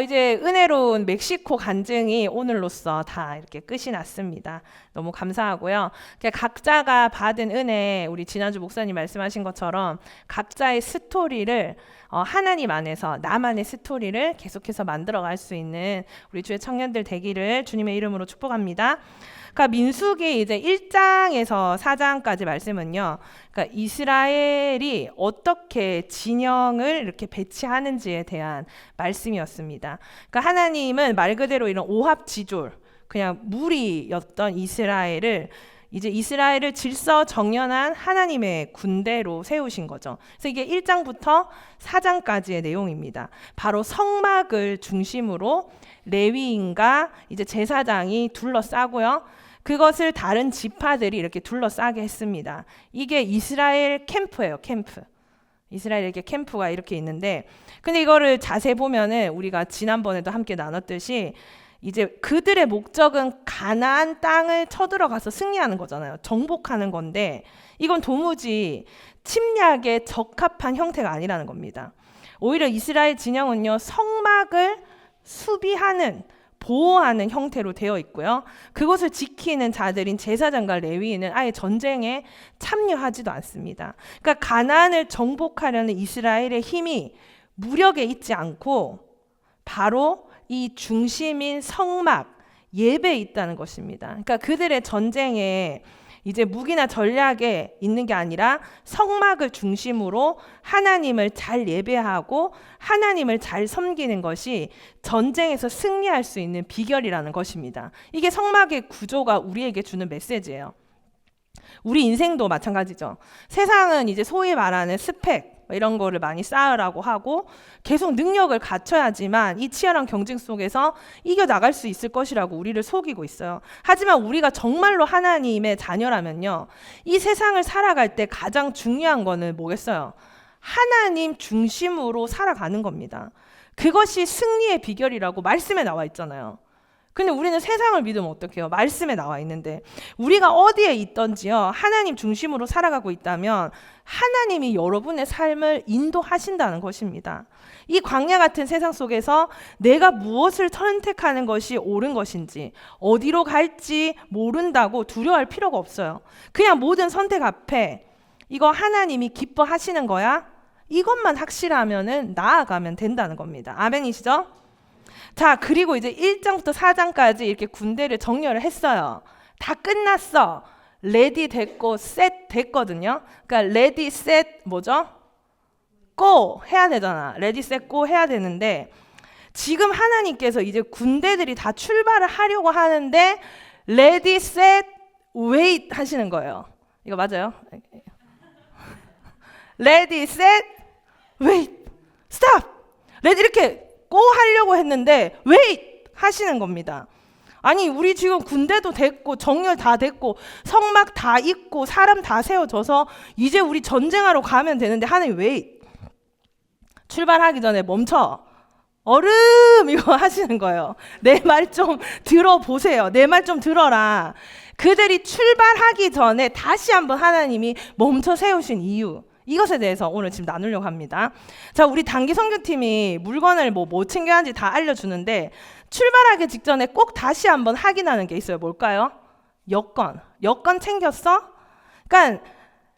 이제 은혜로운 멕시코 간증이 오늘로써 다 이렇게 끝이 났습니다. 너무 감사하고요. 각자가 받은 은혜, 우리 지난주 목사님 말씀하신 것처럼 각자의 스토리를 하나님 안에서 나만의 스토리를 계속해서 만들어갈 수 있는 우리 주의 청년들 되기를 주님의 이름으로 축복합니다. 그러니까 민수기 이제 1장에서 4장까지 말씀은요. 그러니까 이스라엘이 어떻게 진영을 이렇게 배치하는지에 대한 말씀이었습니다. 그러니까 하나님은 말 그대로 이런 오합지졸, 그냥 무리였던 이스라엘을 이제 이스라엘을 질서정연한 하나님의 군대로 세우신 거죠. 그래서 이게 1장부터 4장까지의 내용입니다. 바로 성막을 중심으로 레위인과 이제 제사장이 둘러싸고요. 그것을 다른 지파들이 이렇게 둘러싸게 했습니다. 이게 이스라엘 캠프예요, 캠프. 이스라엘에게 캠프가 이렇게 있는데, 근데 이거를 자세히 보면은 우리가 지난번에도 함께 나눴듯이 이제 그들의 목적은 가나안 땅을 쳐들어가서 승리하는 거잖아요. 정복하는 건데 이건 도무지 침략에 적합한 형태가 아니라는 겁니다. 오히려 이스라엘 진영은요, 성막을 수비하는, 보호하는 형태로 되어 있고요. 그것을 지키는 자들인 제사장과 레위인은 아예 전쟁에 참여하지도 않습니다. 그러니까 가나안을 정복하려는 이스라엘의 힘이 무력에 있지 않고 바로 이 중심인 성막, 예배에 있다는 것입니다. 그러니까 그들의 전쟁에 이제 무기나 전략에 있는 게 아니라 성막을 중심으로 하나님을 잘 예배하고 하나님을 잘 섬기는 것이 전쟁에서 승리할 수 있는 비결이라는 것입니다. 이게 성막의 구조가 우리에게 주는 메시지예요. 우리 인생도 마찬가지죠. 세상은 이제 소위 말하는 스펙 이런 거를 많이 쌓으라고 하고 계속 능력을 갖춰야지만 이 치열한 경쟁 속에서 이겨나갈 수 있을 것이라고 우리를 속이고 있어요. 하지만 우리가 정말로 하나님의 자녀라면요, 이 세상을 살아갈 때 가장 중요한 거는 뭐겠어요? 하나님 중심으로 살아가는 겁니다. 그것이 승리의 비결이라고 말씀에 나와 있잖아요. 근데 우리는 세상을 믿으면 어떡해요? 말씀에 나와 있는데 우리가 어디에 있던지요, 하나님 중심으로 살아가고 있다면 하나님이 여러분의 삶을 인도하신다는 것입니다. 이 광야 같은 세상 속에서 내가 무엇을 선택하는 것이 옳은 것인지, 어디로 갈지 모른다고 두려워할 필요가 없어요. 그냥 모든 선택 앞에 이거 하나님이 기뻐하시는 거야? 이것만 확실하면은 나아가면 된다는 겁니다. 아멘이시죠? 자, 그리고 이제 1장부터 4장까지 이렇게 군대를 정렬을 했어요. 다 끝났어. 레디 됐고 셋 됐거든요. 그러니까 레디 셋 뭐죠? 고 해야 되잖아. 레디 셋 고 해야 되는데 지금 하나님께서 이제 군대들이 다 출발을 하려고 하는데 레디 셋 웨이트 하시는 거예요. 이거 맞아요? 레디 셋 웨이트 스탑. 레디 이렇게 고 하려고 했는데 웨이트 하시는 겁니다. 아니 우리 지금 군대도 됐고 정렬 다 됐고 성막 다 있고 사람 다 세워져서 이제 우리 전쟁하러 가면 되는데 하나님 웨이트, 출발하기 전에 멈춰, 얼음 이거 하시는 거예요. 내 말 좀 들어보세요. 내 말 좀 들어라. 그들이 출발하기 전에 다시 한번 하나님이 멈춰 세우신 이유, 이것에 대해서 오늘 지금 나누려고 합니다. 자, 우리 단기 선교팀이 물건을 뭐 챙겨야 하는지 다 알려주는데 출발하기 직전에 꼭 다시 한번 확인하는 게 있어요. 뭘까요? 여권 챙겼어? 그러니까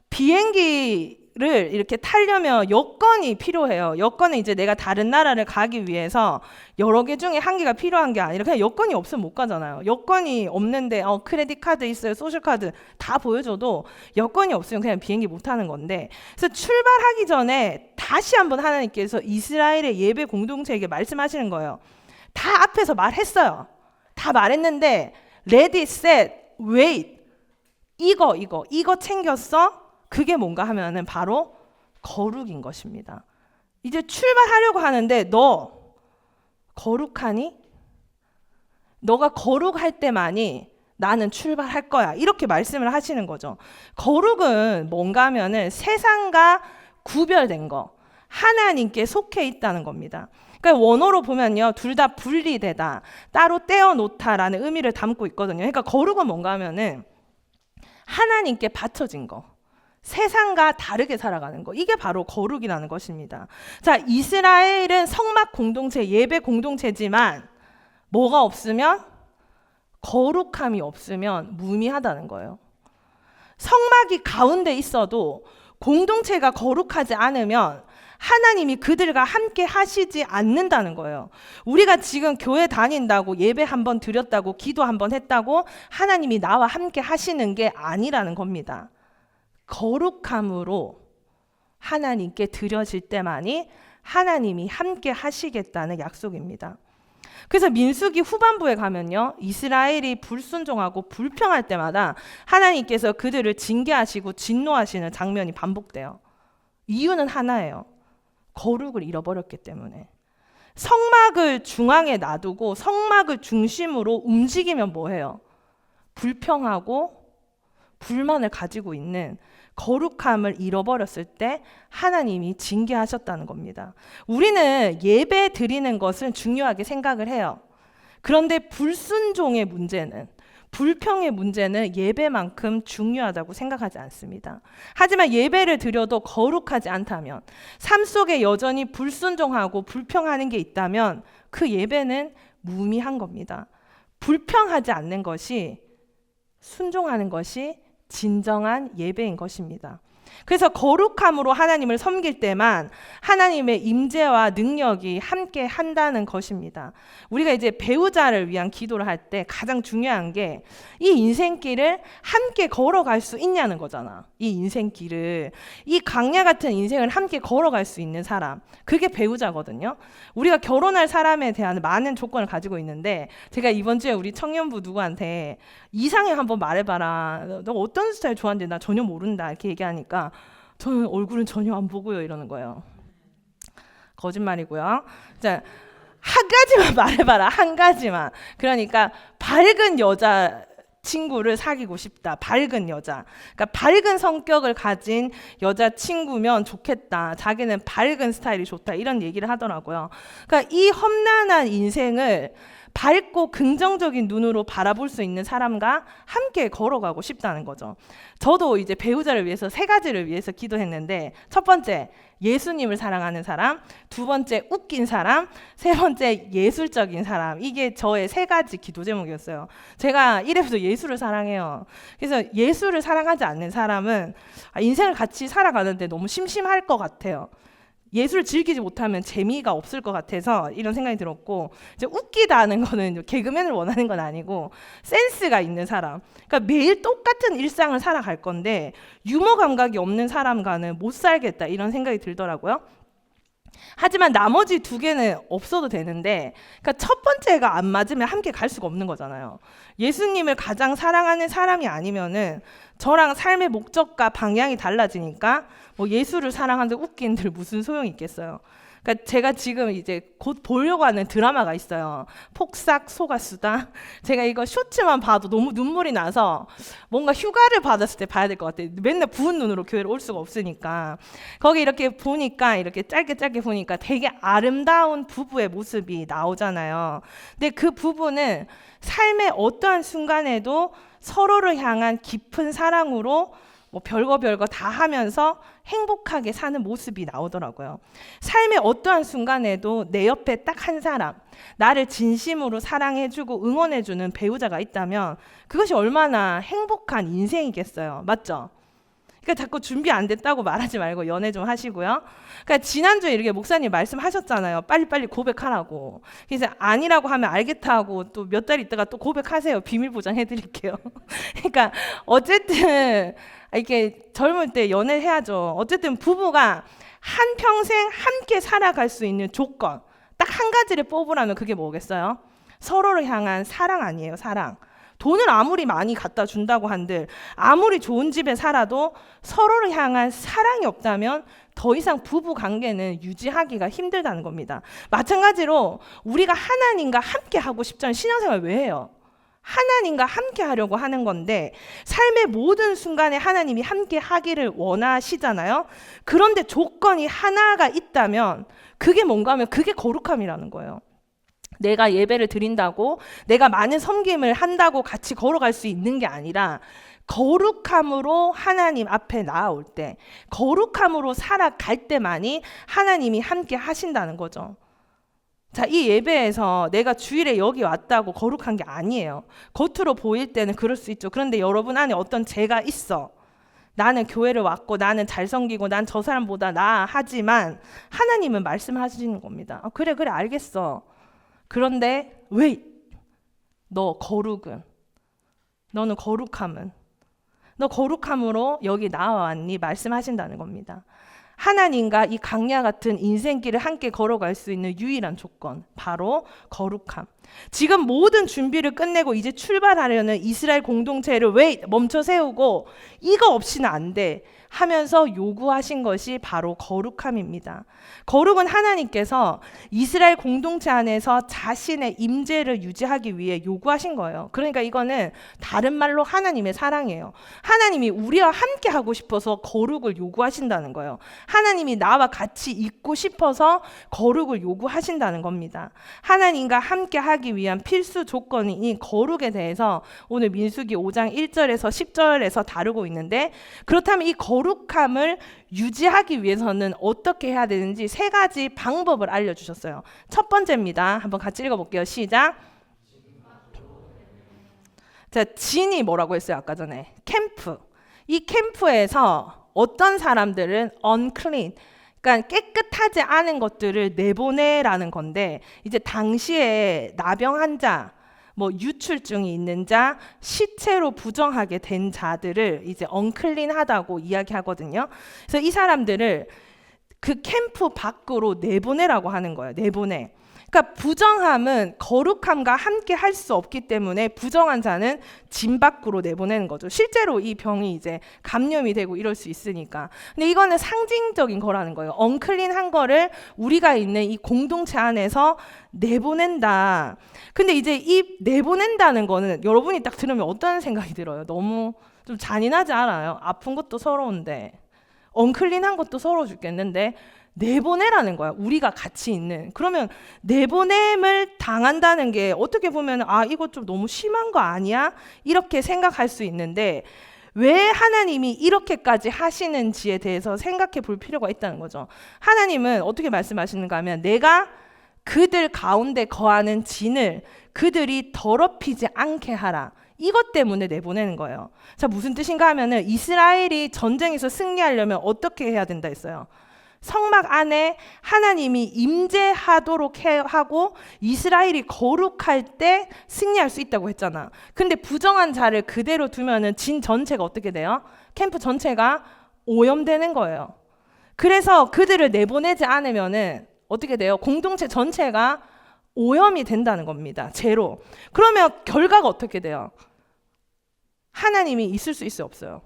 비행기를 이렇게 타려면 여권이 필요해요. 여권은 이제 내가 다른 나라를 가기 위해서 여러 개 중에 한 개가 필요한 게 아니라 그냥 여권이 없으면 못 가잖아요. 여권이 없는데 크레딧 카드 있어요, 소셜 카드 다 보여줘도 여권이 없으면 그냥 비행기 못 타는 건데, 그래서 출발하기 전에 다시 한번 하나님께서 이스라엘의 예배 공동체에게 말씀하시는 거예요. 다 앞에서 말했어요. 다 말했는데 레디 셋 웨이트, 이거 챙겼어? 그게 뭔가 하면은 바로 거룩인 것입니다. 이제 출발하려고 하는데 너 거룩하니? 너가 거룩할 때만이 나는 출발할 거야. 이렇게 말씀을 하시는 거죠. 거룩은 뭔가 하면은 세상과 구별된 거, 하나님께 속해 있다는 겁니다. 그러니까 원어로 보면요, 둘 다 분리되다, 따로 떼어놓다라는 의미를 담고 있거든요. 그러니까 거룩은 뭔가 하면은 하나님께 바쳐진 거, 세상과 다르게 살아가는 거. 이게 바로 거룩이라는 것입니다. 자, 이스라엘은 성막 공동체, 예배 공동체지만 뭐가 없으면? 거룩함이 없으면 무의미하다는 거예요. 성막이 가운데 있어도 공동체가 거룩하지 않으면 하나님이 그들과 함께 하시지 않는다는 거예요. 우리가 지금 교회 다닌다고, 예배 한번 드렸다고, 기도 한번 했다고 하나님이 나와 함께 하시는 게 아니라는 겁니다. 거룩함으로 하나님께 드려질 때만이 하나님이 함께 하시겠다는 약속입니다. 그래서 민수기 후반부에 가면요, 이스라엘이 불순종하고 불평할 때마다 하나님께서 그들을 징계하시고 진노하시는 장면이 반복돼요. 이유는 하나예요. 거룩을 잃어버렸기 때문에. 성막을 중앙에 놔두고 성막을 중심으로 움직이면 뭐해요? 불평하고 불만을 가지고 있는 거룩함을 잃어버렸을 때 하나님이 징계하셨다는 겁니다. 우리는 예배 드리는 것은 중요하게 생각을 해요. 그런데 불순종의 문제는, 불평의 문제는 예배만큼 중요하다고 생각하지 않습니다. 하지만 예배를 드려도 거룩하지 않다면, 삶 속에 여전히 불순종하고 불평하는 게 있다면 그 예배는 무의미한 겁니다. 불평하지 않는 것이, 순종하는 것이 진정한 예배인 것입니다. 그래서 거룩함으로 하나님을 섬길 때만 하나님의 임재와 능력이 함께 한다는 것입니다. 우리가 이제 배우자를 위한 기도를 할 때 가장 중요한 게 이 인생길을 함께 걸어갈 수 있냐는 거잖아. 이 인생길을, 이 강야 같은 인생을 함께 걸어갈 수 있는 사람, 그게 배우자거든요. 우리가 결혼할 사람에 대한 많은 조건을 가지고 있는데, 제가 이번 주에 우리 청년부 누구한테 이상형 한번 말해봐라, 너 어떤 스타일 좋아하는데 나 전혀 모른다 이렇게 얘기하니까 저는 얼굴은 전혀 안 보고요 이러는 거예요. 거짓말이고요. 자, 한 가지만 말해봐라, 한 가지만. 그러니까 밝은 여자 친구를 사귀고 싶다. 밝은 여자. 그러니까 밝은 성격을 가진 여자 친구면 좋겠다. 자기는 밝은 스타일이 좋다. 이런 얘기를 하더라고요. 그러니까 이 험난한 인생을 밝고 긍정적인 눈으로 바라볼 수 있는 사람과 함께 걸어가고 싶다는 거죠. 저도 이제 배우자를 위해서 3가지를 위해서 기도했는데, 첫 번째, 예수님을 사랑하는 사람, 두 번째, 웃긴 사람, 세 번째, 예술적인 사람. 이게 저의 3가지 기도 제목이었어요. 제가 이래서 예술을 사랑해요. 그래서 예술을 사랑하지 않는 사람은 인생을 같이 살아가는데 너무 심심할 것 같아요. 예술을 즐기지 못하면 재미가 없을 것 같아서 이런 생각이 들었고, 이제 웃기다는 거는 개그맨을 원하는 건 아니고 센스가 있는 사람, 그러니까 매일 똑같은 일상을 살아갈 건데 유머 감각이 없는 사람과는 못 살겠다 이런 생각이 들더라고요. 하지만 나머지 2개는 없어도 되는데, 그러니까 첫 번째가 안 맞으면 함께 갈 수가 없는 거잖아요. 예수님을 가장 사랑하는 사람이 아니면은 저랑 삶의 목적과 방향이 달라지니까 뭐 예수를 사랑하는데 웃긴들 무슨 소용이 있겠어요. 그러니까 제가 지금 이제 곧 보려고 하는 드라마가 있어요. 폭삭 속았수다. 제가 이거 쇼츠만 봐도 너무 눈물이 나서 뭔가 휴가를 받았을 때 봐야 될 것 같아요. 맨날 부은 눈으로 교회를 올 수가 없으니까. 거기 이렇게 보니까, 이렇게 짧게 보니까 되게 아름다운 부부의 모습이 나오잖아요. 근데 그 부부는 삶의 어떠한 순간에도 서로를 향한 깊은 사랑으로 뭐 별거 다 하면서 행복하게 사는 모습이 나오더라고요. 삶의 어떠한 순간에도 내 옆에 딱 한 사람, 나를 진심으로 사랑해주고 응원해주는 배우자가 있다면 그것이 얼마나 행복한 인생이겠어요. 맞죠? 그러니까 자꾸 준비 안 됐다고 말하지 말고 연애 좀 하시고요. 그러니까 지난주에 이렇게 목사님 말씀하셨잖아요. 빨리빨리 고백하라고. 그래서 아니라고 하면 알겠다 하고 또 몇 달 있다가 또 고백하세요. 비밀 보장해드릴게요. 그러니까 어쨌든 이렇게 젊을 때 연애해야죠. 어쨌든 부부가 한평생 함께 살아갈 수 있는 조건, 딱 한 가지를 뽑으라면 그게 뭐겠어요? 서로를 향한 사랑 아니에요, 사랑. 돈을 아무리 많이 갖다 준다고 한들, 아무리 좋은 집에 살아도 서로를 향한 사랑이 없다면 더 이상 부부 관계는 유지하기가 힘들다는 겁니다. 마찬가지로 우리가 하나님과 함께 하고 싶잖아요. 신앙생활 왜 해요? 하나님과 함께 하려고 하는 건데, 삶의 모든 순간에 하나님이 함께 하기를 원하시잖아요. 그런데 조건이 하나가 있다면 그게 뭔가 하면 그게 거룩함이라는 거예요. 내가 예배를 드린다고 내가 많은 섬김을 한다고 같이 걸어갈 수 있는 게 아니라 거룩함으로 하나님 앞에 나아올 때, 거룩함으로 살아갈 때만이 하나님이 함께 하신다는 거죠. 자, 이 예배에서 내가 주일에 여기 왔다고 거룩한 게 아니에요. 겉으로 보일 때는 그럴 수 있죠. 그런데 여러분 안에 어떤 죄가 있어. 나는 교회를 왔고 나는 잘 섬기고 난 저 사람보다 나아 하지만 하나님은 말씀하시는 겁니다. 그래 알겠어. 그런데 왜? 너 거룩은? 너는 거룩함은? 너 거룩함으로 여기 나와왔니? 말씀하신다는 겁니다. 하나님과 이 강야 같은 인생길을 함께 걸어갈 수 있는 유일한 조건, 바로 거룩함. 지금 모든 준비를 끝내고 이제 출발하려는 이스라엘 공동체를 왜 멈춰 세우고 이거 없이는 안 돼 하면서 요구하신 것이 바로 거룩함입니다. 거룩은 하나님께서 이스라엘 공동체 안에서 자신의 임재를 유지하기 위해 요구하신 거예요. 그러니까 이거는 다른 말로 하나님의 사랑이에요. 하나님이 우리와 함께 하고 싶어서 거룩을 요구하신다는 거예요. 하나님이 나와 같이 있고 싶어서 거룩을 요구하신다는 겁니다. 하나님과 함께 하기 위한 필수 조건인 이 거룩에 대해서 오늘 민수기 5장 1절에서 10절에서 다루고 있는데, 그렇다면 이 거룩함을 유지하기 위해서는 어떻게 해야 되는지 세 가지 방법을 알려주셨어요. 첫 번째입니다. 한번 같이 읽어볼게요. 시작. 자, 진이 뭐라고 했어요? 아까 전에 캠프. 이 캠프에서 어떤 사람들은 unclean, 그러니까 깨끗하지 않은 것들을 내보내라는 건데, 이제 당시에 나병 환자, 뭐 유출증이 있는 자, 시체로 부정하게 된 자들을 이제 언클린하다고 이야기하거든요. 그래서 이 사람들을 그 캠프 밖으로 내보내라고 하는 거예요. 내보내. 그러니까 부정함은 거룩함과 함께 할 수 없기 때문에 부정한 자는 진 밖으로 내보내는 거죠. 실제로 이 병이 이제 감염이 되고 이럴 수 있으니까. 근데 이거는 상징적인 거라는 거예요. 언클린한 거를 우리가 있는 이 공동체 안에서 내보낸다. 근데 이제 이 내보낸다는 거는 여러분이 딱 들으면 어떤 생각이 들어요? 너무 좀 잔인하지 않아요? 아픈 것도 서러운데, 언클린한 것도 서러워 죽겠는데 내보내라는 거야. 우리가 같이 있는. 그러면 내보냄을 당한다는 게 어떻게 보면 이거 좀 너무 심한 거 아니야? 이렇게 생각할 수 있는데, 왜 하나님이 이렇게까지 하시는지에 대해서 생각해 볼 필요가 있다는 거죠. 하나님은 어떻게 말씀하시는가 하면, 내가 그들 가운데 거하는 진을 그들이 더럽히지 않게 하라. 이것 때문에 내보내는 거예요. 자, 무슨 뜻인가 하면은 이스라엘이 전쟁에서 승리하려면 어떻게 해야 된다 했어요? 성막 안에 하나님이 임재하도록 하고 이스라엘이 거룩할 때 승리할 수 있다고 했잖아. 근데 부정한 자를 그대로 두면은 진 전체가 어떻게 돼요? 캠프 전체가 오염되는 거예요. 그래서 그들을 내보내지 않으면은 어떻게 돼요? 공동체 전체가 오염이 된다는 겁니다. 죄로. 그러면 결과가 어떻게 돼요? 하나님이 있을 수 있어요? 없어요?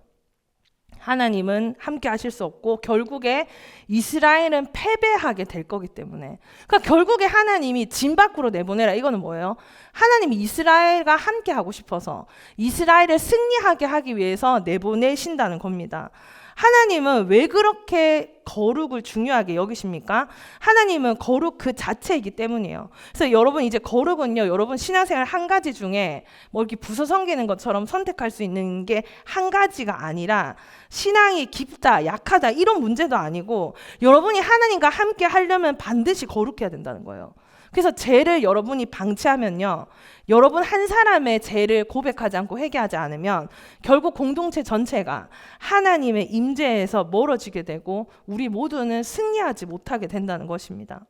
하나님은 함께 하실 수 없고 결국에 이스라엘은 패배하게 될 거기 때문에, 그러니까 결국에 하나님이 진 밖으로 내보내라. 이거는 뭐예요? 하나님이 이스라엘과 함께 하고 싶어서 이스라엘을 승리하게 하기 위해서 내보내신다는 겁니다. 하나님은 왜 그렇게 거룩을 중요하게 여기십니까? 하나님은 거룩 그 자체이기 때문이에요. 그래서 여러분 이제 거룩은요, 여러분 신앙생활 한 가지 중에 뭐 이렇게 부서 섬기는 것처럼 선택할 수 있는 게 한 가지가 아니라, 신앙이 깊다, 약하다 이런 문제도 아니고, 여러분이 하나님과 함께 하려면 반드시 거룩해야 된다는 거예요. 그래서 죄를 여러분이 방치하면요, 여러분 한 사람의 죄를 고백하지 않고 회개하지 않으면 결국 공동체 전체가 하나님의 임재에서 멀어지게 되고 우리 모두는 승리하지 못하게 된다는 것입니다.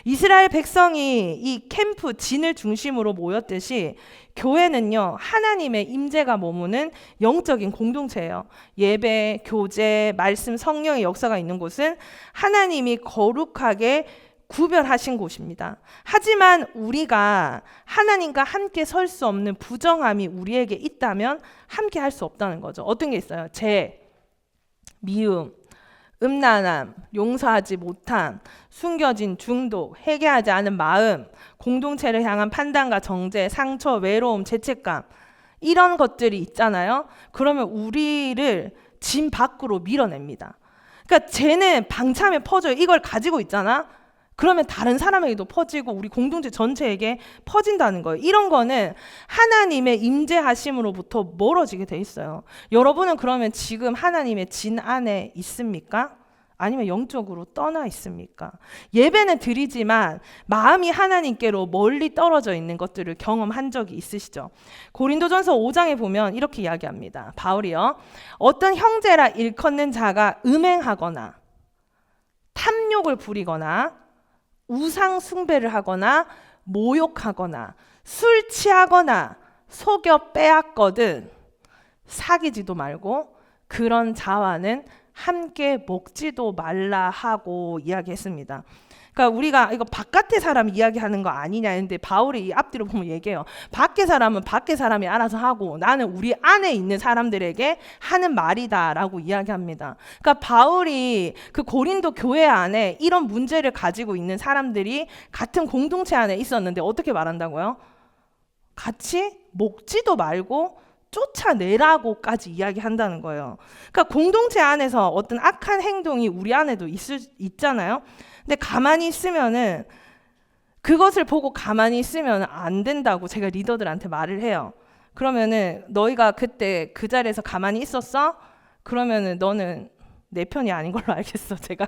이스라엘 백성이 이 캠프 진을 중심으로 모였듯이 교회는요, 하나님의 임재가 머무는 영적인 공동체예요. 예배, 교제, 말씀, 성령의 역사가 있는 곳은 하나님이 거룩하게 구별하신 곳입니다. 하지만 우리가 하나님과 함께 설 수 없는 부정함이 우리에게 있다면 함께 할 수 없다는 거죠. 어떤 게 있어요? 죄, 미움, 음란함, 용서하지 못함, 숨겨진 중독, 회개하지 않은 마음, 공동체를 향한 판단과 정죄, 상처, 외로움, 죄책감, 이런 것들이 있잖아요. 그러면 우리를 진 밖으로 밀어냅니다. 그러니까 죄는 방참에 퍼져요. 이걸 가지고 있잖아. 그러면 다른 사람에게도 퍼지고 우리 공동체 전체에게 퍼진다는 거예요. 이런 거는 하나님의 임재하심으로부터 멀어지게 돼 있어요. 여러분은 그러면 지금 하나님의 진 안에 있습니까? 아니면 영적으로 떠나 있습니까? 예배는 드리지만 마음이 하나님께로 멀리 떨어져 있는 것들을 경험한 적이 있으시죠? 고린도전서 5장에 보면 이렇게 이야기합니다. 바울이요. 어떤 형제라 일컫는 자가 음행하거나 탐욕을 부리거나 우상 숭배를 하거나 모욕하거나 술 취하거나 속여 빼앗거든 사귀지도 말고 그런 자와는 함께 먹지도 말라 하고 이야기했습니다. 그러니까 우리가 이거 바깥의 사람 이야기하는 거 아니냐 했는데 바울이 이 앞뒤로 보면 얘기해요. 밖의 사람은 밖의 사람이 알아서 하고 나는 우리 안에 있는 사람들에게 하는 말이다라고 이야기합니다. 그러니까 바울이 그 고린도 교회 안에 이런 문제를 가지고 있는 사람들이 같은 공동체 안에 있었는데 어떻게 말한다고요? 같이 먹지도 말고 쫓아내라고까지 이야기한다는 거예요. 그러니까 공동체 안에서 어떤 악한 행동이 우리 안에도 있잖아요. 근데 가만히 있으면은 그것을 보고 가만히 있으면 안 된다고 제가 리더들한테 말을 해요. 그러면은 너희가 그때 그 자리에서 가만히 있었어? 그러면은 너는 내 편이 아닌 걸로 알겠어. 제가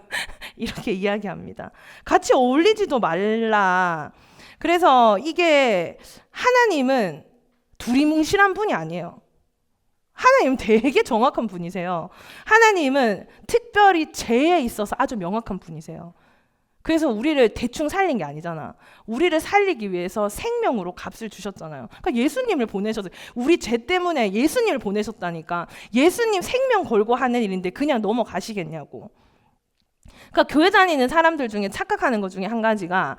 이렇게 이야기합니다. 같이 어울리지도 말라. 그래서 이게 하나님은 두리뭉실한 분이 아니에요. 하나님은 되게 정확한 분이세요. 하나님은 특별히 죄에 있어서 아주 명확한 분이세요. 그래서 우리를 대충 살린 게 아니잖아. 우리를 살리기 위해서 생명으로 값을 주셨잖아요. 그러니까 예수님을 보내셨어요. 우리 죄 때문에 예수님을 보내셨다니까. 예수님 생명 걸고 하는 일인데 그냥 넘어가시겠냐고. 그러니까 교회 다니는 사람들 중에 착각하는 것 중에 한 가지가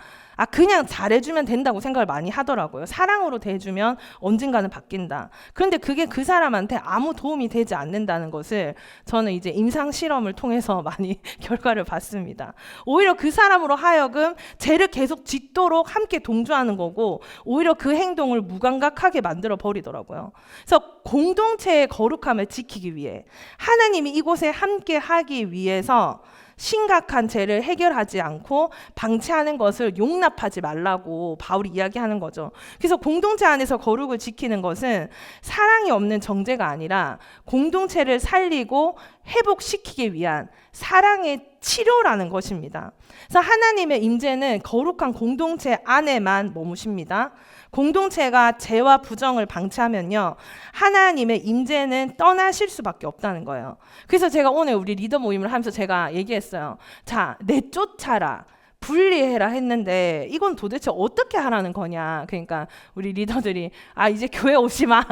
그냥 잘해주면 된다고 생각을 많이 하더라고요. 사랑으로 대해주면 언젠가는 바뀐다. 그런데 그게 그 사람한테 아무 도움이 되지 않는다는 것을 저는 이제 임상 실험을 통해서 많이 결과를 봤습니다. 오히려 그 사람으로 하여금 죄를 계속 짓도록 함께 동조하는 거고 오히려 그 행동을 무감각하게 만들어 버리더라고요. 그래서 공동체의 거룩함을 지키기 위해 하나님이 이곳에 함께 하기 위해서 심각한 죄를 해결하지 않고 방치하는 것을 용납하지 말라고 바울이 이야기하는 거죠. 그래서 공동체 안에서 거룩을 지키는 것은 사랑이 없는 정죄가 아니라 공동체를 살리고 회복시키기 위한 사랑의 치료라는 것입니다. 그래서 하나님의 임재는 거룩한 공동체 안에만 머무십니다. 공동체가 죄와 부정을 방치하면요, 하나님의 임재는 떠나실 수밖에 없다는 거예요. 그래서 제가 오늘 우리 리더 모임을 하면서 제가 얘기했어요. 자, 내쫓아라, 분리해라 했는데 이건 도대체 어떻게 하라는 거냐. 그러니까 우리 리더들이 이제 교회 오지 마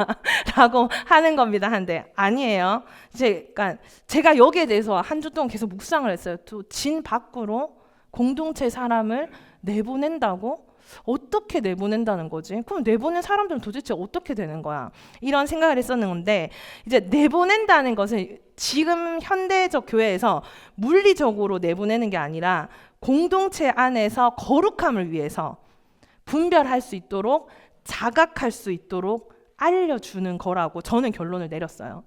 라고 하는 겁니다. 한데 아니에요. 그러니까 제가 여기에 대해서 한 주 동안 계속 묵상을 했어요. 또 진 밖으로 공동체 사람을 내보낸다고? 어떻게 내보낸다는 거지? 그럼 내보낸 사람들은 도대체 어떻게 되는 거야? 이런 생각을 했었는데 이제 내보낸다는 것은 지금 현대적 교회에서 물리적으로 내보내는 게 아니라 공동체 안에서 거룩함을 위해서 분별할 수 있도록 자각할 수 있도록 알려주는 거라고 저는 결론을 내렸어요.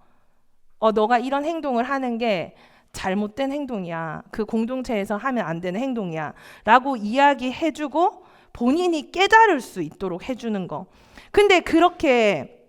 너가 이런 행동을 하는 게 잘못된 행동이야. 그 공동체에서 하면 안 되는 행동이야. 라고 이야기해주고 본인이 깨달을 수 있도록 해주는 거. 근데 그렇게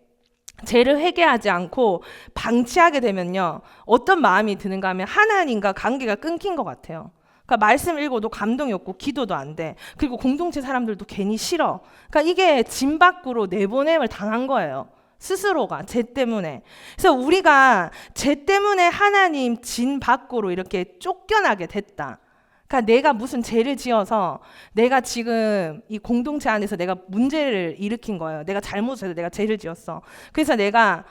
죄를 회개하지 않고 방치하게 되면요, 어떤 마음이 드는가 하면 하나님과 관계가 끊긴 것 같아요. 그러니까 말씀 읽어도 감동이 없고 기도도 안 돼. 그리고 공동체 사람들도 괜히 싫어. 그러니까 이게 진 밖으로 내보냄을 당한 거예요. 스스로가 죄 때문에. 그래서 우리가 죄 때문에 하나님 진 밖으로 이렇게 쫓겨나게 됐다. 그러니까 내가 무슨 죄를 지어서 내가 지금 이 공동체 안에서 내가 문제를 일으킨 거예요. 내가 잘못해서 내가 죄를 지었어. 그래서 내가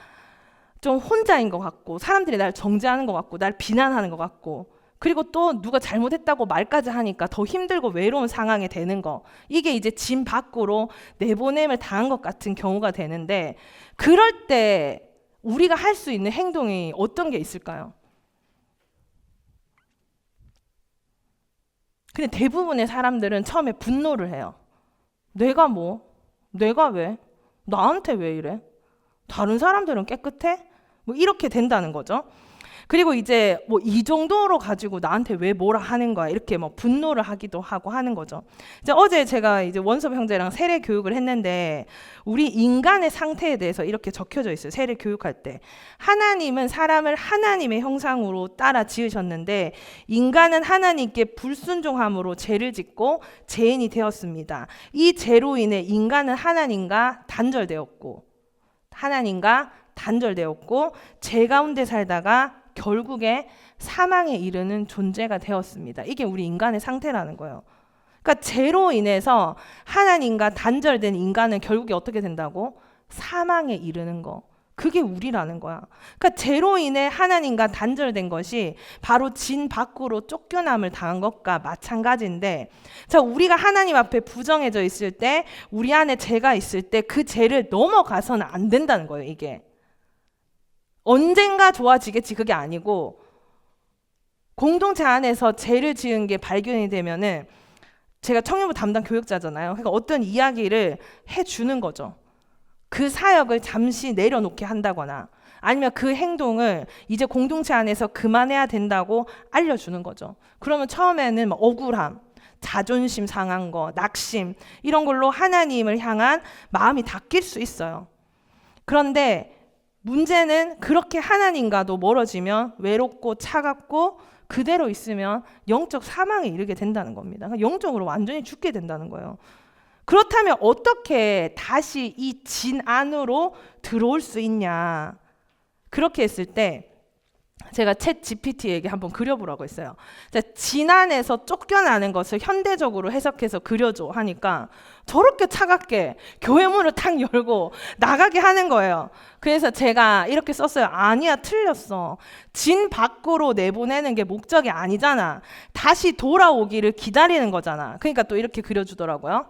좀 혼자인 것 같고 사람들이 날 정죄하는 것 같고 날 비난하는 것 같고 그리고 또 누가 잘못했다고 말까지 하니까 더 힘들고 외로운 상황에 되는 거. 이게 이제 진 밖으로 내보냄을 당한 것 같은 경우가 되는데 그럴 때 우리가 할 수 있는 행동이 어떤 게 있을까요? 근데 대부분의 사람들은 처음에 분노를 해요. 내가 뭐? 내가 왜? 나한테 왜 이래? 다른 사람들은 깨끗해? 뭐 이렇게 된다는 거죠. 그리고 이제 뭐 이 정도로 가지고 나한테 왜 뭐라 하는 거야 이렇게 뭐 분노를 하기도 하고 하는 거죠. 이제 어제 제가 이제 원섭 형제랑 세례 교육을 했는데 우리 인간의 상태에 대해서 이렇게 적혀져 있어요. 세례 교육할 때 하나님은 사람을 하나님의 형상으로 따라 지으셨는데 인간은 하나님께 불순종함으로 죄를 짓고 죄인이 되었습니다. 이 죄로 인해 인간은 하나님과 단절되었고 죄 가운데 살다가 결국에 사망에 이르는 존재가 되었습니다. 이게 우리 인간의 상태라는 거예요. 그러니까 죄로 인해서 하나님과 단절된 인간은 결국에 어떻게 된다고? 사망에 이르는 거. 그게 우리라는 거야. 그러니까 죄로 인해 하나님과 단절된 것이 바로 진 밖으로 쫓겨남을 당한 것과 마찬가지인데, 자, 우리가 하나님 앞에 부정해져 있을 때, 우리 안에 죄가 있을 때 그 죄를 넘어가서는 안 된다는 거예요. 이게 언젠가 좋아지겠지 그게 아니고, 공동체 안에서 죄를 지은 게 발견이 되면은, 제가 청년부 담당 교육자잖아요. 그러니까 어떤 이야기를 해주는 거죠. 그 사역을 잠시 내려놓게 한다거나 아니면 그 행동을 이제 공동체 안에서 그만해야 된다고 알려주는 거죠. 그러면 처음에는 뭐 억울함, 자존심 상한 거, 낙심 이런 걸로 하나님을 향한 마음이 닫힐 수 있어요. 그런데 문제는 그렇게 하나님과도 멀어지면 외롭고 차갑고 그대로 있으면 영적 사망에 이르게 된다는 겁니다. 영적으로 완전히 죽게 된다는 거예요. 그렇다면 어떻게 다시 이 진 안으로 들어올 수 있냐? 그렇게 했을 때 제가 챗 GPT에게 한번 그려보라고 했어요. 진 안에서 쫓겨나는 것을 현대적으로 해석해서 그려줘 하니까 저렇게 차갑게 교회 문을 탁 열고 나가게 하는 거예요. 그래서 제가 이렇게 썼어요. 아니야, 틀렸어. 진 밖으로 내보내는 게 목적이 아니잖아. 다시 돌아오기를 기다리는 거잖아. 그러니까 또 이렇게 그려주더라고요.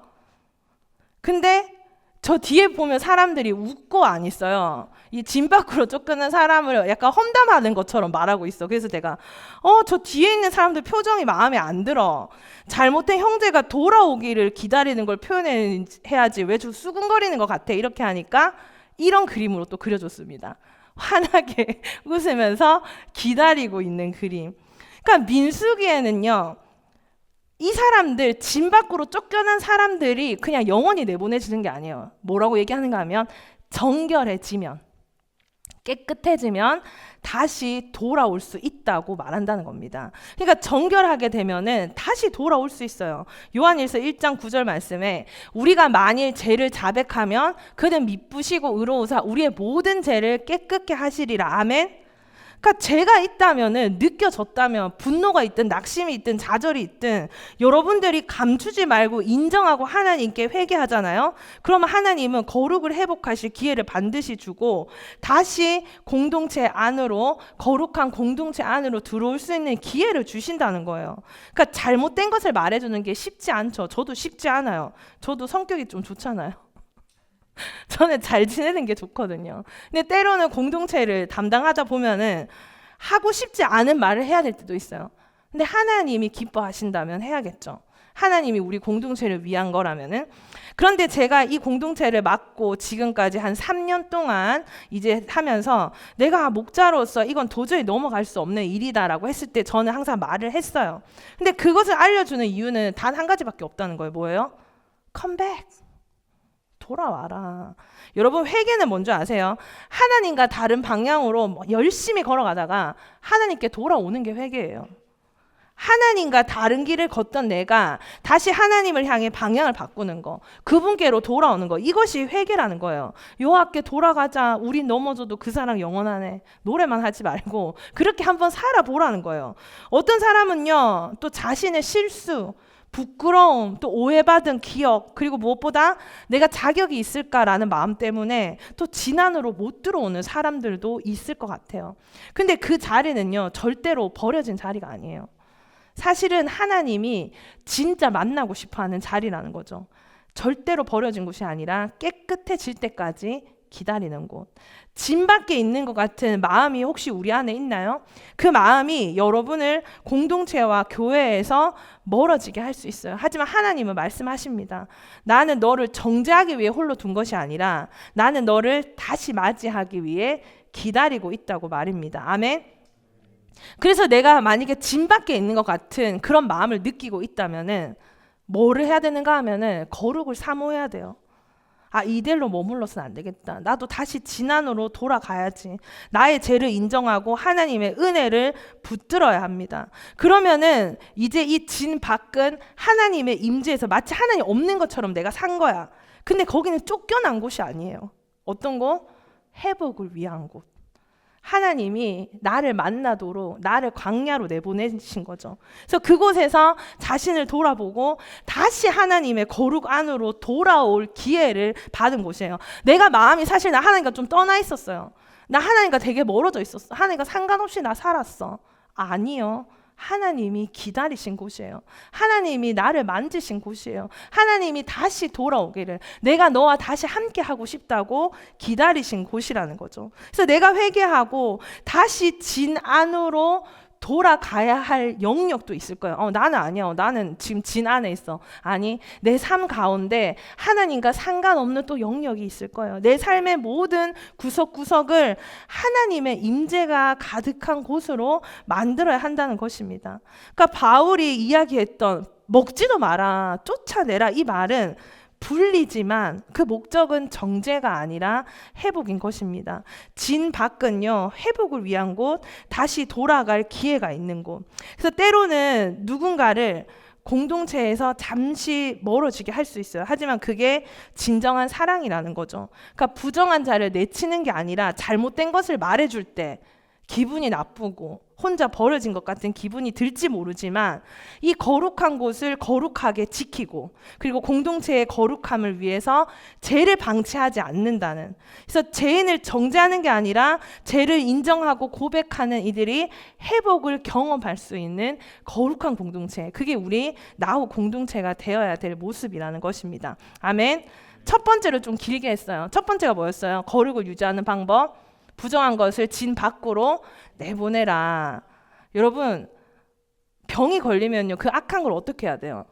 근데 저 뒤에 보면 사람들이 웃고 안 있어요. 이 진 밖으로 쫓겨난 사람을 약간 험담하는 것처럼 말하고 있어. 그래서 내가 저 뒤에 있는 사람들 표정이 마음에 안 들어. 잘못된 형제가 돌아오기를 기다리는 걸 표현해야지 왜 저 수근거리는 것 같아. 이렇게 하니까 이런 그림으로 또 그려줬습니다. 환하게 웃으면서 기다리고 있는 그림. 그러니까 민수기에는요, 이 사람들, 진 밖으로 쫓겨난 사람들이 그냥 영원히 내보내지는 게 아니에요. 뭐라고 얘기하는가 하면 정결해지면, 깨끗해지면 다시 돌아올 수 있다고 말한다는 겁니다. 그러니까 정결하게 되면은 다시 돌아올 수 있어요. 요한일서 1장 9절 말씀에 우리가 만일 죄를 자백하면 그는 미쁘시고 의로우사 우리의 모든 죄를 깨끗게 하시리라. 아멘. 그러니까 죄가 있다면은, 느껴졌다면, 분노가 있든 낙심이 있든 좌절이 있든 여러분들이 감추지 말고 인정하고 하나님께 회개하잖아요. 그러면 하나님은 거룩을 회복하실 기회를 반드시 주고 다시 공동체 안으로, 거룩한 공동체 안으로 들어올 수 있는 기회를 주신다는 거예요. 그러니까 잘못된 것을 말해주는 게 쉽지 않죠. 저도 쉽지 않아요. 저도 성격이 좀 좋잖아요. 저는 잘 지내는 게 좋거든요. 근데 때로는 공동체를 담당하다 보면은 하고 싶지 않은 말을 해야 될 때도 있어요. 근데 하나님이 기뻐하신다면 해야겠죠. 하나님이 우리 공동체를 위한 거라면은. 그런데 제가 이 공동체를 맡고 지금까지 한 3년 동안 이제 하면서 내가 목자로서 이건 도저히 넘어갈 수 없는 일이다라고 했을 때 저는 항상 말을 했어요. 근데 그것을 알려주는 이유는 단 한 가지밖에 없다는 거예요. 뭐예요? 컴백. 돌아와라. 여러분, 회개는 뭔지 아세요? 하나님과 다른 방향으로 열심히 걸어가다가 하나님께 돌아오는 게 회개예요. 하나님과 다른 길을 걷던 내가 다시 하나님을 향해 방향을 바꾸는 거, 그분께로 돌아오는 거, 이것이 회개라는 거예요. 여호와께 돌아가자. 우린 넘어져도 그 사랑 영원하네. 노래만 하지 말고 그렇게 한번 살아보라는 거예요. 어떤 사람은요, 또 자신의 실수, 부끄러움, 또 오해받은 기억, 그리고 무엇보다 내가 자격이 있을까라는 마음 때문에 또 진안으로 못 들어오는 사람들도 있을 것 같아요. 근데 그 자리는요, 절대로 버려진 자리가 아니에요. 사실은 하나님이 진짜 만나고 싶어하는 자리라는 거죠. 절대로 버려진 곳이 아니라 깨끗해질 때까지 기다리는 곳. 진 밖에 있는 것 같은 마음이 혹시 우리 안에 있나요? 그 마음이 여러분을 공동체와 교회에서 멀어지게 할 수 있어요. 하지만 하나님은 말씀하십니다. 나는 너를 정죄하기 위해 홀로 둔 것이 아니라 나는 너를 다시 맞이하기 위해 기다리고 있다고 말입니다. 아멘. 그래서 내가 만약에 진 밖에 있는 것 같은 그런 마음을 느끼고 있다면은 뭐를 해야 되는가 하면은 거룩을 사모해야 돼요. 아, 이대로 머물러서는 안 되겠다. 나도 다시 진 안으로 돌아가야지. 나의 죄를 인정하고 하나님의 은혜를 붙들어야 합니다. 그러면은 이제 이 진 밖은 하나님의 임재에서 마치 하나님 없는 것처럼 내가 산 거야. 근데 거기는 쫓겨난 곳이 아니에요. 어떤 곳? 회복을 위한 곳. 하나님이 나를 만나도록 나를 광야로 내보내신 거죠. 그래서 그곳에서 자신을 돌아보고 다시 하나님의 거룩 안으로 돌아올 기회를 받은 곳이에요. 내가 마음이 사실 나 하나님과 좀 떠나 있었어요. 나 하나님과 되게 멀어져 있었어. 하나님과 상관없이 나 살았어. 아니요. 하나님이 기다리신 곳이에요. 하나님이 나를 만지신 곳이에요. 하나님이 다시 돌아오기를, 내가 너와 다시 함께 하고 싶다고 기다리신 곳이라는 거죠. 그래서 내가 회개하고 다시 진 안으로 돌아가야 할 영역도 있을 거예요. 나는 아니야. 나는 지금 진 안에 있어. 아니, 내 삶 가운데 하나님과 상관없는 또 영역이 있을 거예요. 내 삶의 모든 구석구석을 하나님의 임재가 가득한 곳으로 만들어야 한다는 것입니다. 그러니까 바울이 이야기했던 먹지도 마라, 쫓아내라, 이 말은 분리지만 그 목적은 정죄가 아니라 회복인 것입니다. 진 밖은요, 회복을 위한 곳, 다시 돌아갈 기회가 있는 곳. 그래서 때로는 누군가를 공동체에서 잠시 멀어지게 할 수 있어요. 하지만 그게 진정한 사랑이라는 거죠. 그러니까 부정한 자를 내치는 게 아니라 잘못된 것을 말해줄 때 기분이 나쁘고 혼자 버려진 것 같은 기분이 들지 모르지만 이 거룩한 곳을 거룩하게 지키고, 그리고 공동체의 거룩함을 위해서 죄를 방치하지 않는다는, 그래서 죄인을 정죄하는 게 아니라 죄를 인정하고 고백하는 이들이 회복을 경험할 수 있는 거룩한 공동체, 그게 우리 나우 공동체가 되어야 될 모습이라는 것입니다. 아멘. 첫 번째로 좀 길게 했어요. 첫 번째가 뭐였어요? 거룩을 유지하는 방법. 부정한 것을 진 밖으로 내보내라. 여러분, 병이 걸리면요, 그 악한 걸 어떻게 해야 돼요?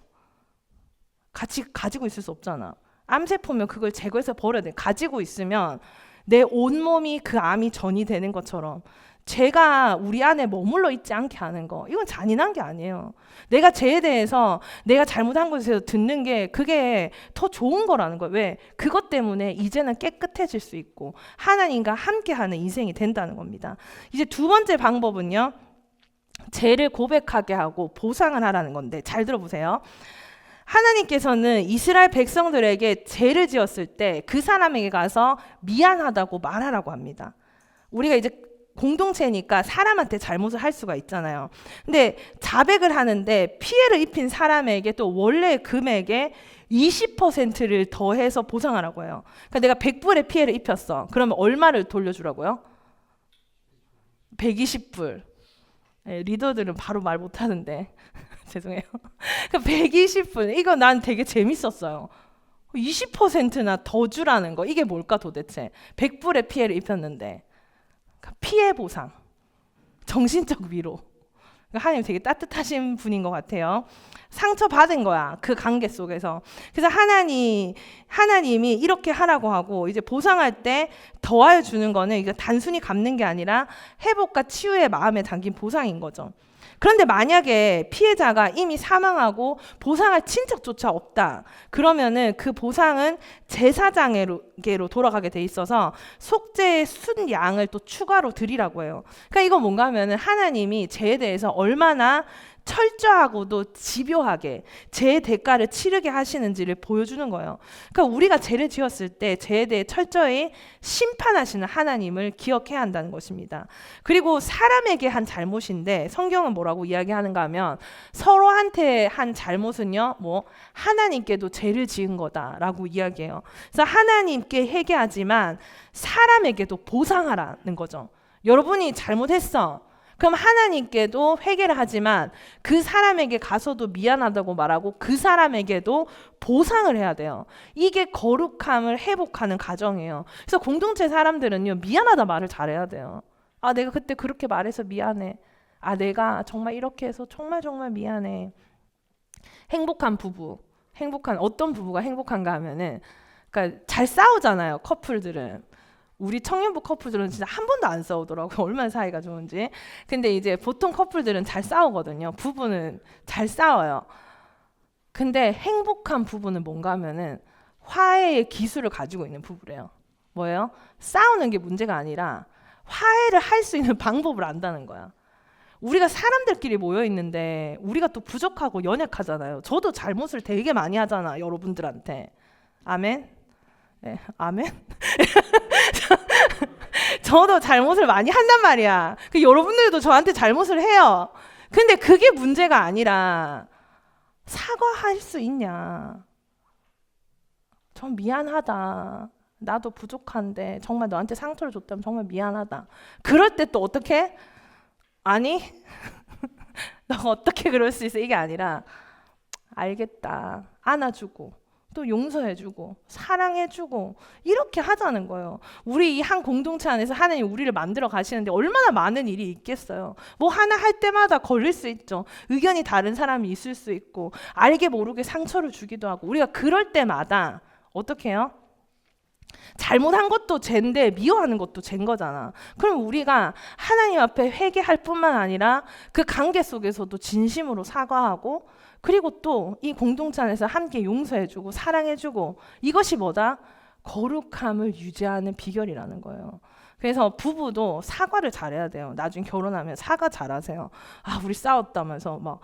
같이 가지고 있을 수 없잖아. 암세포면 그걸 제거해서 버려야 돼. 가지고 있으면 내 온몸이 그 암이 전이 되는 것처럼 죄가 우리 안에 머물러 있지 않게 하는 거, 이건 잔인한 게 아니에요. 내가 죄에 대해서 내가 잘못한 것에 듣는 게 그게 더 좋은 거라는 거예요. 왜? 그것 때문에 이제는 깨끗해질 수 있고 하나님과 함께하는 인생이 된다는 겁니다. 이제 두 번째 방법은요, 죄를 고백하게 하고 보상을 하라는 건데, 잘 들어보세요. 하나님께서는 이스라엘 백성들에게 죄를 지었을 때 그 사람에게 가서 미안하다고 말하라고 합니다. 우리가 이제 공동체니까 사람한테 잘못을 할 수가 있잖아요. 근데 자백을 하는데 피해를 입힌 사람에게 또 원래 금액의 20%를 더해서 보상하라고 해요. 그러니까 내가 100불의 피해를 입혔어. 그러면 얼마를 돌려주라고요? 120불. 네, 리더들은 바로 말 못하는데 죄송해요. 120불. 이거 난 되게 재밌었어요. 20%나 더 주라는 거, 이게 뭘까 도대체? 100불의 피해를 입혔는데 피해 보상, 정신적 위로. 하나님 되게 따뜻하신 분인 것 같아요. 상처받은 거야, 그 관계 속에서. 그래서 하나님이 이렇게 하라고 하고, 이제 보상할 때 더하여 주는 거는 이거 단순히 갚는 게 아니라 회복과 치유의 마음에 담긴 보상인 거죠. 그런데 만약에 피해자가 이미 사망하고 보상할 친척조차 없다, 그러면은 그 보상은 제사장에게로 돌아가게 돼 있어서 속죄의 순양을 또 추가로 드리라고 해요. 그러니까 이건 뭔가 하면은 하나님이 죄에 대해서 얼마나 철저하고도 집요하게 죄의 대가를 치르게 하시는지를 보여주는 거예요. 그러니까 우리가 죄를 지었을 때 죄에 대해 철저히 심판하시는 하나님을 기억해야 한다는 것입니다. 그리고 사람에게 한 잘못인데 성경은 뭐라고 이야기하는가 하면, 서로한테 한 잘못은요, 하나님께도 죄를 지은 거다라고 이야기해요. 그래서 하나님께 회개하지만 사람에게도 보상하라는 거죠. 여러분이 잘못했어. 그럼 하나님께도 회개를 하지만 그 사람에게 가서도 미안하다고 말하고 그 사람에게도 보상을 해야 돼요. 이게 거룩함을 회복하는 과정이에요. 그래서 공동체 사람들은요, 미안하다 말을 잘해야 돼요. 아, 내가 그때 그렇게 말해서 미안해. 아, 내가 정말 이렇게 해서 정말 미안해. 어떤 부부가 행복한가 하면은, 그러니까 잘 싸우잖아요, 커플들은. 우리 청년부 커플들은 진짜 한 번도 안 싸우더라고요. 얼마나 사이가 좋은지. 근데 이제 보통 커플들은 잘 싸우거든요. 부부는 잘 싸워요. 근데 행복한 부부는 뭔가 하면은 화해의 기술을 가지고 있는 부부래요. 뭐예요? 싸우는 게 문제가 아니라 화해를 할 수 있는 방법을 안다는 거야. 우리가 사람들끼리 모여 있는데 우리가 또 부족하고 연약하잖아요. 저도 잘못을 되게 많이 하잖아, 여러분들한테. 아멘? 네, 아멘? 저도 잘못을 많이 한단 말이야. 여러분들도 저한테 잘못을 해요. 근데 그게 문제가 아니라 사과할 수 있냐. 전 미안하다. 나도 부족한데 정말 너한테 상처를 줬다면 정말 미안하다. 그럴 때 또 어떻게? 아니 너가 어떻게 그럴 수 있어? 이게 아니라 알겠다. 안아주고 또 용서해주고 사랑해주고 이렇게 하자는 거예요. 우리 이 한 공동체 안에서 하나님 우리를 만들어 가시는데 얼마나 많은 일이 있겠어요. 뭐 하나 할 때마다 걸릴 수 있죠. 의견이 다른 사람이 있을 수 있고 알게 모르게 상처를 주기도 하고 우리가 그럴 때마다 어떻게 해요? 잘못한 것도 죄인데 미워하는 것도 죄인 거잖아. 그럼 우리가 하나님 앞에 회개할 뿐만 아니라 그 관계 속에서도 진심으로 사과하고 그리고 또 이 공동체 안에서 함께 용서해주고 사랑해주고 이것이 뭐다? 거룩함을 유지하는 비결이라는 거예요. 그래서 부부도 사과를 잘해야 돼요. 나중에 결혼하면 사과 잘하세요. 아, 우리 싸웠다면서 막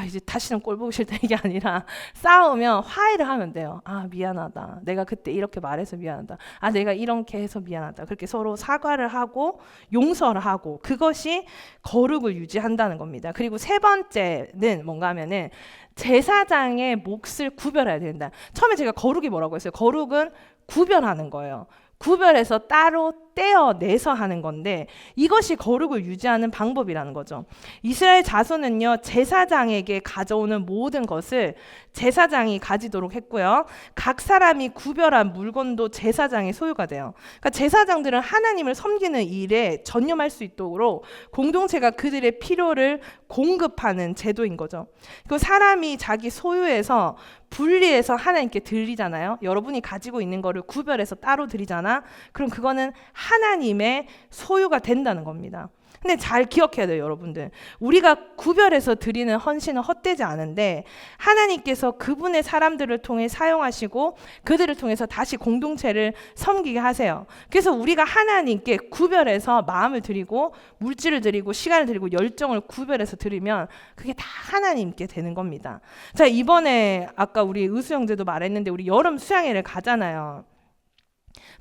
이제 다시는 꼴 보기 싫다 이게 아니라 싸우면 화해를 하면 돼요. 아, 미안하다. 내가 그때 이렇게 말해서 미안하다. 아, 내가 이렇게 해서 미안하다. 그렇게 서로 사과를 하고 용서를 하고 그것이 거룩을 유지한다는 겁니다. 그리고 세 번째는 뭔가 하면은 제사장의 몫을 구별해야 된다. 처음에 제가 거룩이 뭐라고 했어요? 거룩은 구별하는 거예요. 구별해서 따로 떼어내서 하는 건데 이것이 거룩을 유지하는 방법이라는 거죠. 이스라엘 자손은요 제사장에게 가져오는 모든 것을 제사장이 가지도록 했고요. 각 사람이 구별한 물건도 제사장의 소유가 돼요. 그러니까 제사장들은 하나님을 섬기는 일에 전념할 수 있도록 공동체가 그들의 필요를 공급하는 제도인 거죠. 그 사람이 자기 소유에서 분리해서 하나님께 드리잖아요. 여러분이 가지고 있는 거를 구별해서 따로 드리잖아. 그럼 그거는 하나님의 소유가 된다는 겁니다. 근데 잘 기억해야 돼요, 여러분들. 우리가 구별해서 드리는 헌신은 헛되지 않은데 하나님께서 그분의 사람들을 통해 사용하시고 그들을 통해서 다시 공동체를 섬기게 하세요. 그래서 우리가 하나님께 구별해서 마음을 드리고 물질을 드리고 시간을 드리고 열정을 구별해서 드리면 그게 다 하나님께 되는 겁니다. 자, 이번에 아까 우리 의수 형제도 말했는데 우리 여름 수양회를 가잖아요.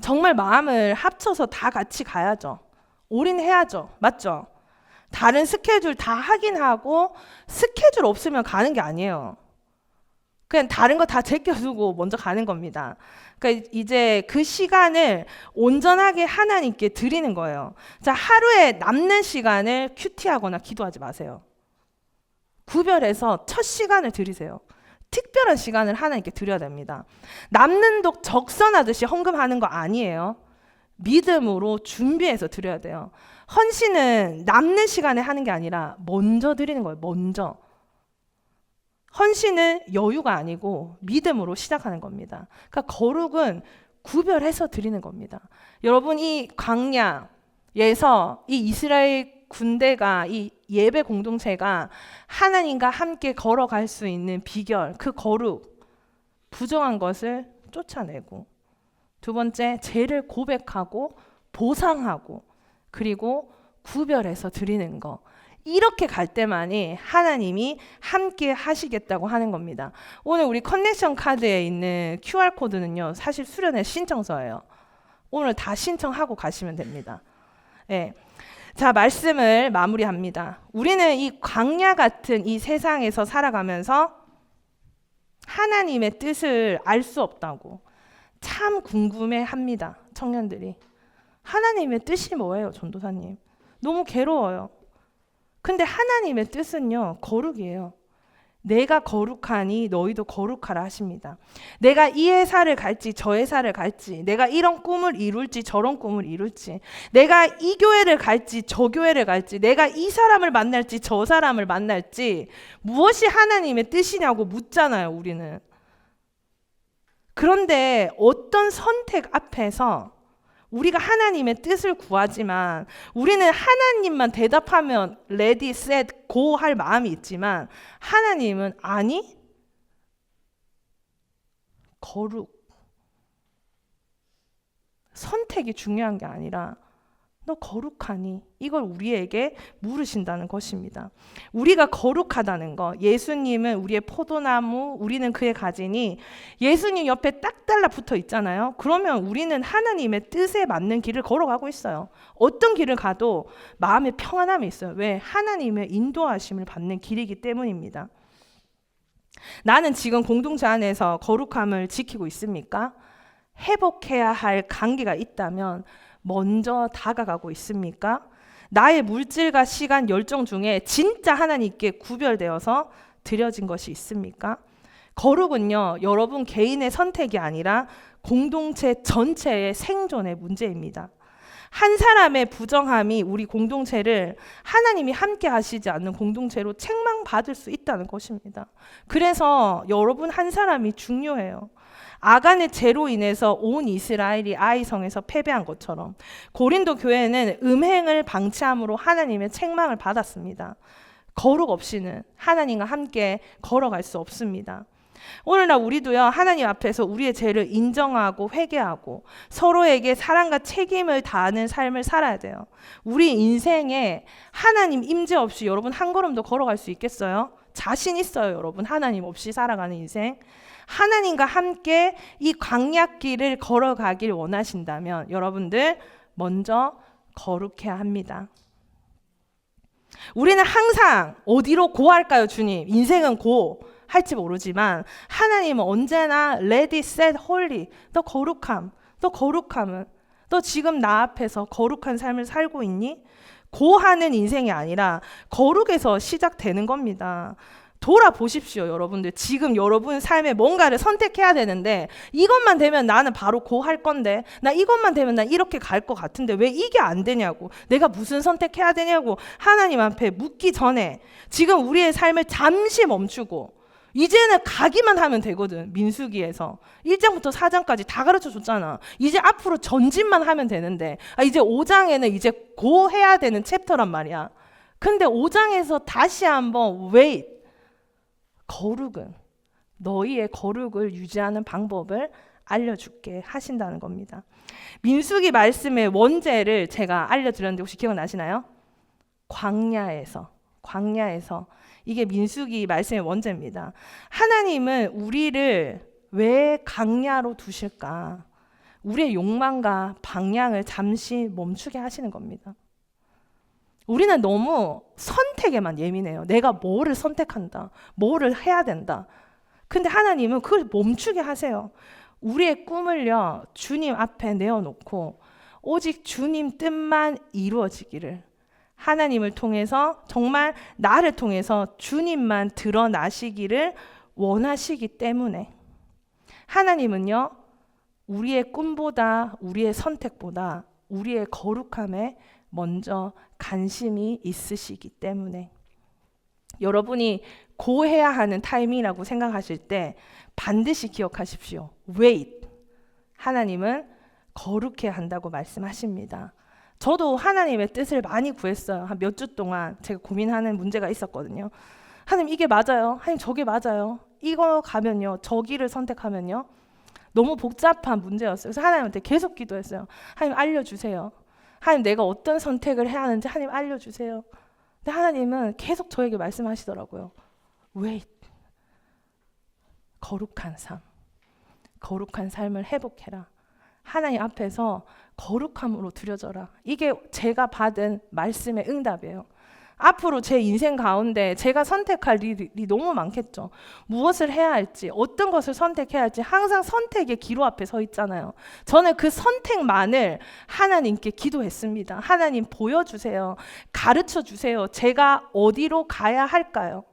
정말 마음을 합쳐서 다 같이 가야죠. 올인해야죠. 맞죠? 다른 스케줄 다 확인하고 스케줄 없으면 가는 게 아니에요. 그냥 다른 거 다 제껴두고 먼저 가는 겁니다. 그러니까 이제 그 시간을 온전하게 하나님께 드리는 거예요. 자, 하루에 남는 시간을 큐티하거나 기도하지 마세요. 구별해서 첫 시간을 드리세요. 특별한 시간을 하나님께 드려야 됩니다. 남는 독 적선하듯이 헌금하는 거 아니에요. 믿음으로 준비해서 드려야 돼요. 헌신은 남는 시간에 하는 게 아니라 먼저 드리는 거예요. 먼저. 헌신은 여유가 아니고 믿음으로 시작하는 겁니다. 그러니까 거룩은 구별해서 드리는 겁니다. 여러분 이 광야에서 이 이스라엘 군대가 이 예배 공동체가 하나님과 함께 걸어갈 수 있는 비결, 그 거룩, 부정한 것을 쫓아내고 두 번째, 죄를 고백하고 보상하고 그리고 구별해서 드리는 거. 이렇게 갈 때만이 하나님이 함께 하시겠다고 하는 겁니다. 오늘 우리 커넥션 카드에 있는 QR코드는요. 사실 수련회 신청서예요. 오늘 다 신청하고 가시면 됩니다. 네. 자, 말씀을 마무리합니다. 우리는 이 광야 같은 이 세상에서 살아가면서 하나님의 뜻을 알 수 없다고 참 궁금해합니다. 청년들이. 하나님의 뜻이 뭐예요, 전도사님? 너무 괴로워요. 근데 하나님의 뜻은요, 거룩이에요. 내가 거룩하니 너희도 거룩하라 하십니다. 내가 이 회사를 갈지 저 회사를 갈지 내가 이런 꿈을 이룰지 저런 꿈을 이룰지 내가 이 교회를 갈지 저 교회를 갈지 내가 이 사람을 만날지 저 사람을 만날지 무엇이 하나님의 뜻이냐고 묻잖아요, 우리는. 그런데 어떤 선택 앞에서 우리가 하나님의 뜻을 구하지만 우리는 하나님만 대답하면 ready, set, go 할 마음이 있지만 하나님은 아니, 거룩, 선택이 중요한 게 아니라 너 거룩하니? 이걸 우리에게 물으신다는 것입니다. 우리가 거룩하다는 거, 예수님은 우리의 포도나무, 우리는 그의 가지니 예수님 옆에 딱 달라붙어 있잖아요. 그러면 우리는 하나님의 뜻에 맞는 길을 걸어가고 있어요. 어떤 길을 가도 마음의 평안함이 있어요. 왜? 하나님의 인도하심을 받는 길이기 때문입니다. 나는 지금 공동체 안에서 거룩함을 지키고 있습니까? 회복해야 할 관계가 있다면 먼저 다가가고 있습니까? 나의 물질과 시간, 열정 중에 진짜 하나님께 구별되어서 드려진 것이 있습니까? 거룩은요, 여러분 개인의 선택이 아니라 공동체 전체의 생존의 문제입니다. 한 사람의 부정함이 우리 공동체를 하나님이 함께 하시지 않는 공동체로 책망받을 수 있다는 것입니다. 그래서 여러분 한 사람이 중요해요. 아간의 죄로 인해서 온 이스라엘이 아이성에서 패배한 것처럼 고린도 교회는 음행을 방치함으로 하나님의 책망을 받았습니다. 거룩 없이는 하나님과 함께 걸어갈 수 없습니다. 오늘날 우리도요, 하나님 앞에서 우리의 죄를 인정하고 회개하고 서로에게 사랑과 책임을 다하는 삶을 살아야 돼요. 우리 인생에 하나님 임재 없이 여러분 한 걸음도 걸어갈 수 있겠어요? 자신 있어요, 여러분? 하나님 없이 살아가는 인생. 하나님과 함께 이 광야길을 걸어가길 원하신다면 여러분들 먼저 거룩해야 합니다. 우리는 항상 어디로 고할까요, 주님? 인생은 고 할지 모르지만 하나님은 언제나 ready, set, holy. 너 거룩함, 너 거룩함은 너 지금 나 앞에서 거룩한 삶을 살고 있니? 고하는 인생이 아니라 거룩에서 시작되는 겁니다. 돌아보십시오, 여러분들. 지금 여러분 삶에 뭔가를 선택해야 되는데 이것만 되면 나는 바로 고할 건데, 나 이것만 되면 나 이렇게 갈 것 같은데 왜 이게 안 되냐고, 내가 무슨 선택해야 되냐고 하나님 앞에 묻기 전에 지금 우리의 삶을 잠시 멈추고 이제는 가기만 하면 되거든. 민수기에서 1장부터 4장까지 다 가르쳐 줬잖아. 이제 앞으로 전진만 하면 되는데 이제 5장에는 이제 고 해야 되는 챕터란 말이야. 근데 5장에서 다시 한번 wait, 거룩은 너희의 거룩을 유지하는 방법을 알려줄게 하신다는 겁니다. 민수기 말씀의 원제를 제가 알려드렸는데 혹시 기억나시나요? 광야에서 이게 민수기 말씀의 원제입니다. 하나님은 우리를 왜 광야로 두실까? 우리의 욕망과 방향을 잠시 멈추게 하시는 겁니다. 우리는 너무 선택에만 예민해요. 내가 뭐를 선택한다, 뭐를 해야 된다. 근데 하나님은 그걸 멈추게 하세요. 우리의 꿈을요, 주님 앞에 내어놓고 오직 주님 뜻만 이루어지기를, 하나님을 통해서 정말 나를 통해서 주님만 드러나시기를 원하시기 때문에 하나님은요, 우리의 꿈보다 우리의 선택보다 우리의 거룩함에 먼저 관심이 있으시기 때문에 여러분이 고해야 하는 타이밍이라고 생각하실 때 반드시 기억하십시오. wait. 하나님은 거룩해야 한다고 말씀하십니다. 저도 하나님의 뜻을 많이 구했어요. 한 몇 주 동안 제가 고민하는 문제가 있었거든요. 하나님 이게 맞아요? 하나님 저게 맞아요? 이거 가면요, 저 길을 선택하면요, 너무 복잡한 문제였어요. 그래서 하나님한테 계속 기도했어요. 하나님 알려주세요. 하나님 내가 어떤 선택을 해야 하는지 하나님 알려주세요. 근데 하나님은 계속 저에게 말씀하시더라고요. wait. 거룩한 삶, 거룩한 삶을 회복해라. 하나님 앞에서 거룩함으로 드려져라. 이게 제가 받은 말씀의 응답이에요. 앞으로 제 인생 가운데 제가 선택할 일이 너무 많겠죠. 무엇을 해야 할지, 어떤 것을 선택해야 할지 항상 선택의 기로 앞에 서 있잖아요. 저는 그 선택만을 하나님께 기도했습니다. 하나님 보여주세요. 가르쳐 주세요. 제가 어디로 가야 할까요?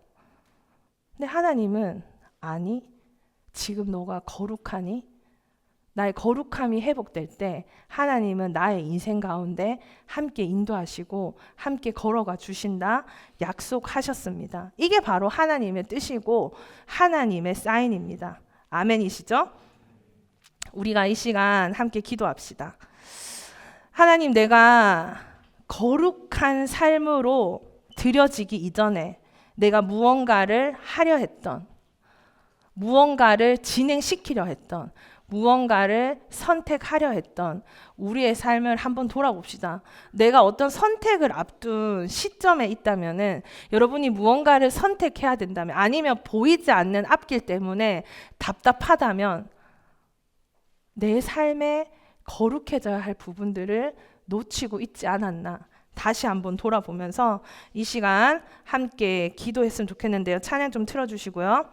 근데 하나님은 아니, 지금 너가 거룩하니? 나의 거룩함이 회복될 때 하나님은 나의 인생 가운데 함께 인도하시고 함께 걸어가 주신다 약속하셨습니다. 이게 바로 하나님의 뜻이고 하나님의 사인입니다. 아멘이시죠? 우리가 이 시간 함께 기도합시다. 하나님, 내가 거룩한 삶으로 드려지기 이전에 내가 무언가를 하려 했던, 무언가를 진행시키려 했던, 무언가를 선택하려 했던 우리의 삶을 한번 돌아봅시다. 내가 어떤 선택을 앞둔 시점에 있다면은, 여러분이 무언가를 선택해야 된다면, 아니면 보이지 않는 앞길 때문에 답답하다면 내 삶에 거룩해져야 할 부분들을 놓치고 있지 않았나, 다시 한번 돌아보면서 이 시간 함께 기도했으면 좋겠는데요. 찬양 좀 틀어주시고요.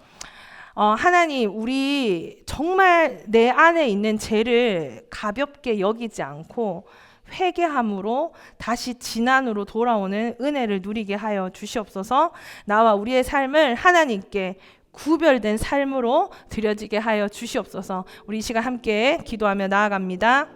하나님, 우리 정말 내 안에 있는 죄를 가볍게 여기지 않고 회개함으로 다시 진안으로 돌아오는 은혜를 누리게 하여 주시옵소서. 나와 우리의 삶을 하나님께 구별된 삶으로 드려지게 하여 주시옵소서. 우리 이 시간 함께 기도하며 나아갑니다.